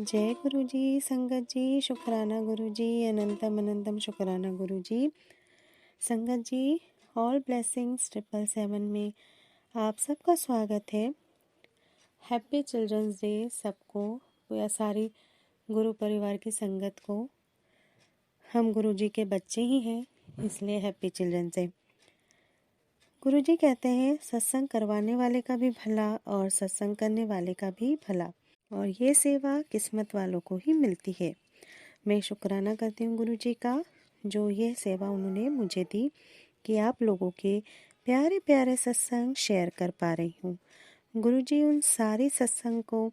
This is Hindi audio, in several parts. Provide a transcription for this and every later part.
जय गुरु जी, संगत जी, शुक्राना गुरु जी, अनंतम अनंतम शुक्राना गुरु जी। संगत जी, ऑल ब्लेसिंग्स 777 में आप सबका स्वागत है। हैप्पी चिल्ड्रंस डे सबको, या सारी गुरु परिवार की संगत को। हम गुरु जी के बच्चे ही हैं, इसलिए हैप्पी चिल्ड्रंस डे। गुरु जी कहते हैं सत्संग करवाने वाले का भी भला और सत्संग करने वाले का भी भला, और ये सेवा किस्मत वालों को ही मिलती है। मैं शुक्राना करती हूँ गुरु जी का, जो ये सेवा उन्होंने मुझे दी कि आप लोगों के प्यारे प्यारे सत्संग शेयर कर पा रही हूँ। गुरु जी उन सारी सत्संग को,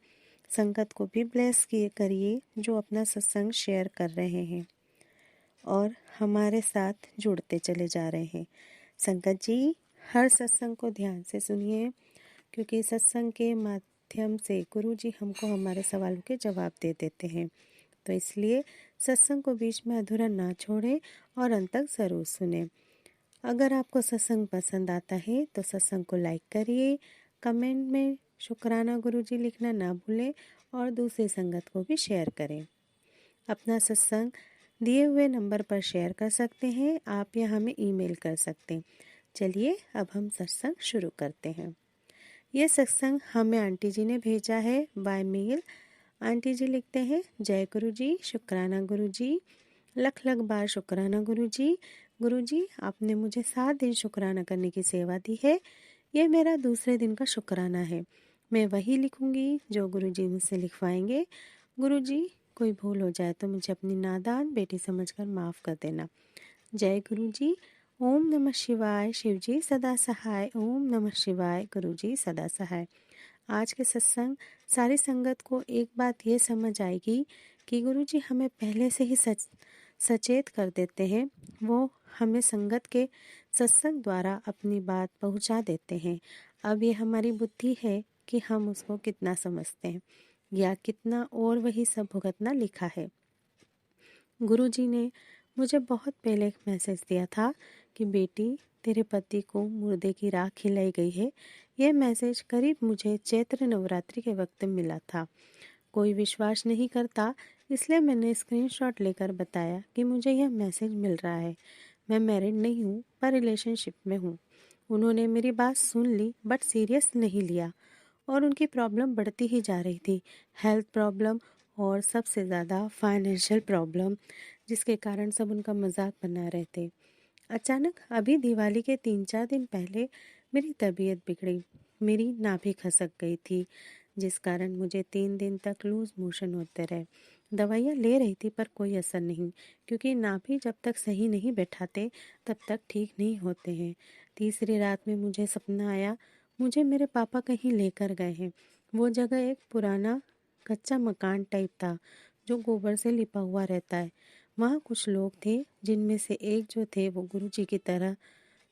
संगत को भी ब्लेस करिए जो अपना सत्संग शेयर कर रहे हैं और हमारे साथ जुड़ते चले जा रहे हैं। संगत जी, हर सत्संग को ध्यान से सुनिए, क्योंकि सत्संग के माध्यम से गुरु जी हमको हमारे सवालों के जवाब दे देते हैं। तो इसलिए सत्संग को बीच में अधूरा ना छोड़ें और अंत तक ज़रूर सुने। अगर आपको सत्संग पसंद आता है तो सत्संग को लाइक करिए, कमेंट में शुक्राना गुरु जी लिखना ना भूलें और दूसरी संगत को भी शेयर करें। अपना सत्संग दिए हुए नंबर पर शेयर कर सकते हैं आप, या हमें ईमेल कर सकते हैं। चलिए अब हम सत्संग शुरू करते हैं। ये सत्संग हमें आंटी जी ने भेजा है बाय मेल। आंटी जी लिखते हैं, जय गुरु जी, शुक्राना गुरु जी, लख लख बार शुक्राना गुरु जी। गुरु जी, आपने मुझे 7 दिन शुक्राना करने की सेवा दी है। ये मेरा दूसरे दिन का शुक्राना है। मैं वही लिखूंगी जो गुरु जी मुझसे लिखवाएंगे। गुरु जी, कोई भूल हो जाए तो मुझे अपनी नादान बेटी समझकर माफ़ कर देना। जय गुरु जी। ओम नमः शिवाय, शिव जी सदा सहाय। ओम नमः शिवाय, गुरु जी सदा सहाय। आज के सत्संग सारी संगत को एक बात ये समझ आएगी कि गुरु जी हमें पहले से ही सचेत कर देते हैं। वो हमें संगत के सत्संग द्वारा अपनी बात पहुंचा देते हैं। अब ये हमारी बुद्धि है कि हम उसको कितना समझते हैं या कितना और वही सब भुगतना लिखा है। गुरु जी ने मुझे बहुत पहले एक मैसेज दिया था कि बेटी, तेरे पति को मुर्दे की राख खिलाई गई है। यह मैसेज करीब मुझे चैत्र नवरात्रि के वक्त मिला था। कोई विश्वास नहीं करता, इसलिए मैंने स्क्रीनशॉट लेकर बताया कि मुझे यह मैसेज मिल रहा है। मैं मैरिड नहीं हूँ पर रिलेशनशिप में हूँ। उन्होंने मेरी बात सुन ली बट सीरियस नहीं लिया, और उनकी प्रॉब्लम बढ़ती ही जा रही थी। हेल्थ प्रॉब्लम और सबसे ज़्यादा फाइनेंशियल प्रॉब्लम, जिसके कारण सब उनका मजाक बना रहे थे। अचानक अभी दिवाली के 3-4 दिन पहले मेरी तबीयत बिगड़ी। मेरी नाभि खसक गई थी, जिस कारण मुझे 3 दिन तक लूज मोशन होते रहे। दवाइयाँ ले रही थी पर कोई असर नहीं, क्योंकि नाभि जब तक सही नहीं बैठाते तब तक ठीक नहीं होते हैं। तीसरी रात में मुझे सपना आया, मुझे मेरे पापा कहीं लेकर गए हैं। वो जगह एक पुराना कच्चा मकान टाइप था जो गोबर से लिपा हुआ रहता है। वहाँ कुछ लोग थे, जिनमें से एक जो थे वो गुरु जी की तरह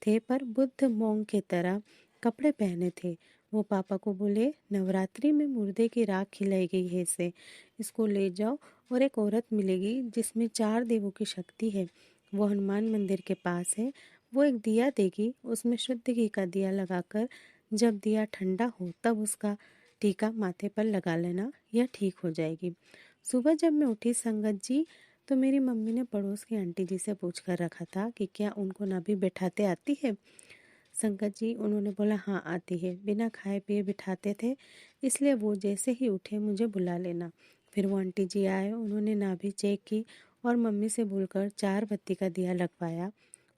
थे पर बुद्ध मोंग की तरह कपड़े पहने थे। वो पापा को बोले, नवरात्रि में मुर्दे की राख खिलाई गई है, इसे इसको ले जाओ और एक औरत मिलेगी जिसमें 4 देवों की शक्ति है। वो हनुमान मंदिर के पास है। वो एक दिया देगी, उसमें शुद्ध घी का दिया लगाकर जब दिया ठंडा हो तब उसका टीका माथे पर लगा लेना, यह ठीक हो जाएगी। सुबह जब मैं उठी संगत जी, तो मेरी मम्मी ने पड़ोस की आंटी जी से पूछ कर रखा था कि क्या उनको नाभि बैठाते आती है। संगत जी, उन्होंने बोला हाँ आती है। बिना खाए पिए बिठाते थे, इसलिए वो जैसे ही उठे मुझे बुला लेना। फिर वो आंटी जी आए, उन्होंने नाभि चेक की और मम्मी से बोलकर 4 बत्ती का दिया लगवाया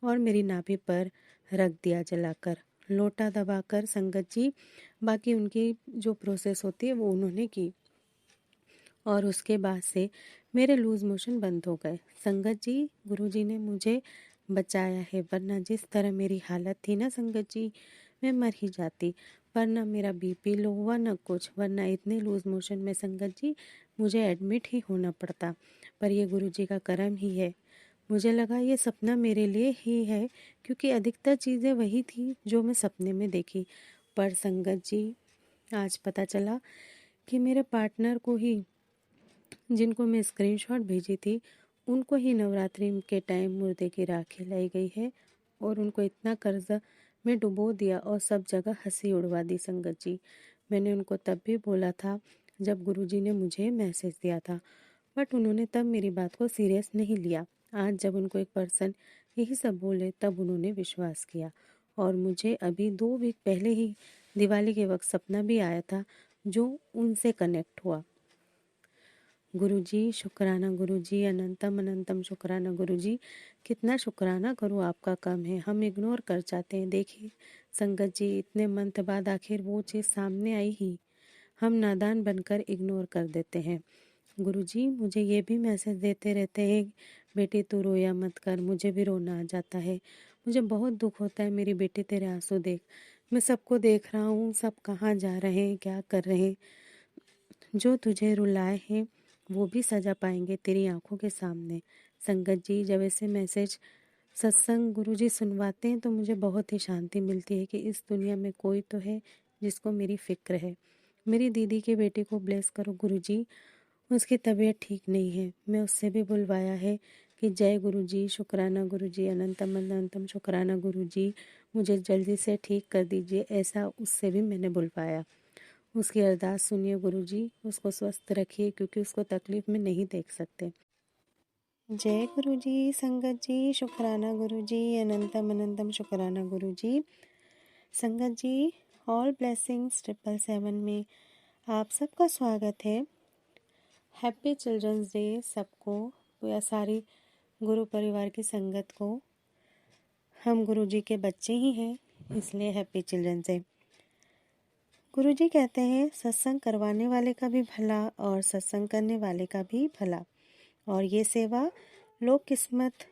और मेरी नाभि पर रख दिया जलाकर, लोटा दबाकर। संगत जी, बाकी उनकी जो प्रोसेस होती है वो उन्होंने की और उसके बाद से मेरे लूज मोशन बंद हो गए। संगत जी, गुरुजी ने मुझे बचाया है, वरना जिस तरह मेरी हालत थी ना संगत जी, मैं मर ही जाती। पर ना मेरा बीपी लो हुआ न कुछ, वरना इतने लूज मोशन में संगत जी मुझे एडमिट ही होना पड़ता। पर ये गुरुजी का करम ही है। मुझे लगा ये सपना मेरे लिए ही है, क्योंकि अधिकतर चीज़ें वही थी जो मैं सपने में देखी। पर संगत जी, आज पता चला कि मेरे पार्टनर को ही, जिनको मैं स्क्रीनशॉट भेजी थी, उनको ही नवरात्रि के टाइम मुर्दे की राख खिलाई गई है और उनको इतना कर्ज में डुबो दिया और सब जगह हंसी उड़वा दी। संगत जी, मैंने उनको तब भी बोला था जब गुरुजी ने मुझे मैसेज दिया था, बट उन्होंने तब मेरी बात को सीरियस नहीं लिया। आज जब उनको एक पर्सन यही सब बोले तब उन्होंने विश्वास किया। और मुझे अभी 2 वीक पहले ही दिवाली के वक्त सपना भी आया था जो उनसे कनेक्ट हुआ। गुरुजी शुक्राना, गुरुजी अनंतम अनंतम शुक्राना। गुरुजी कितना शुक्राना करूँ, आपका कम है, हम इग्नोर कर जाते हैं। देखिए संगत जी, इतने मंथ बाद आखिर वो चीज़ सामने आई ही हम नादान बनकर इग्नोर कर देते हैं। गुरुजी मुझे ये भी मैसेज देते रहते हैं, बेटी तू रोया मत कर, मुझे भी रोना आ जाता है, मुझे बहुत दुख होता है मेरी बेटी तेरे आंसू देख। मैं सबको देख रहा हूँ, सब कहाँ जा रहे हैं, क्या कर रहे हैं। जो तुझे रुलाए हैं वो भी सजा पाएंगे तेरी आंखों के सामने। संगत जी, जब ऐसे मैसेज सत्संग गुरुजी सुनवाते हैं तो मुझे बहुत ही शांति मिलती है कि इस दुनिया में कोई तो है जिसको मेरी फिक्र है। मेरी दीदी के बेटे को ब्लेस करो गुरुजी, उसकी तबीयत ठीक नहीं है। मैं उससे भी बुलवाया है कि जय गुरुजी, शुक्राना गुरुजी, अनंतम अनंतम शुक्राना गुरुजी, मुझे जल्दी से ठीक कर दीजिए, ऐसा उससे भी मैंने बुलवाया। उसकी अरदास सुनिए गुरुजी, उसको स्वस्थ रखिए क्योंकि उसको तकलीफ में नहीं देख सकते। जय गुरुजी। संगत जी शुक्राना गुरुजी, अनंतम अनंतम शुक्राना गुरुजी। संगत जी, ऑल ब्लेसिंग्स 777 में आप सबका स्वागत है। हैप्पी चिल्ड्रंस डे सबको, या सारी गुरु परिवार की संगत को। हम गुरुजी के बच्चे ही हैं, इसलिए हैप्पी चिल्ड्रंस डे। गुरुजी कहते हैं सत्संग करवाने वाले का भी भला और सत्संग करने वाले का भी भला, और ये सेवा लोग किस्मत